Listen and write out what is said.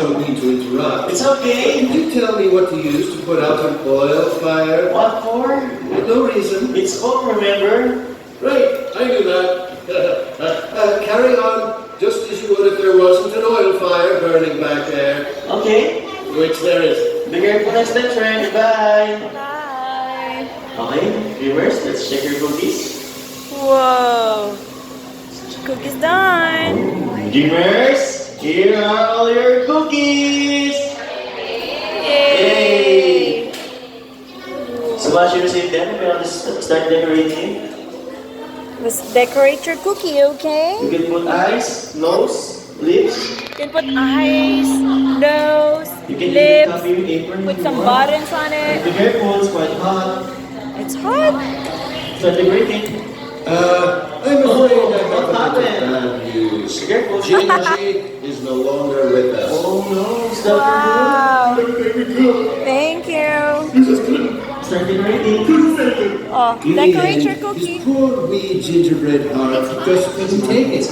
don't mean to interrupt. It's okay. Can you tell me what to use to put out an oil fire? What for? No reason. It's home, remember? Right, I knew that. Carry on, just as you would if there wasn't an oil fire burning back there. Okay. Which there is. Be careful next time, friend. Bye. Bye. Okay, viewers, let's check your cookies. Whoa. Cookie's done. Dreamers, here are all your cookies. Yay. So what should you say then? We're going to start decorating. Let's decorate your cookie, okay? You can put eyes, nose, lips. You can put eyes, nose, You can even lips, copy your apron. put if some you want. buttons on Be it. careful, it's quite hot. It's hot. Start decorating. I'm afraid I have What a happened? bad news. Be careful. Gingy is no longer with us. Oh no, stop. Wow. Thank you. Start decorating. Oh, In the decorate end, your cookie. His poor wee gingerbread heart just couldn't take it.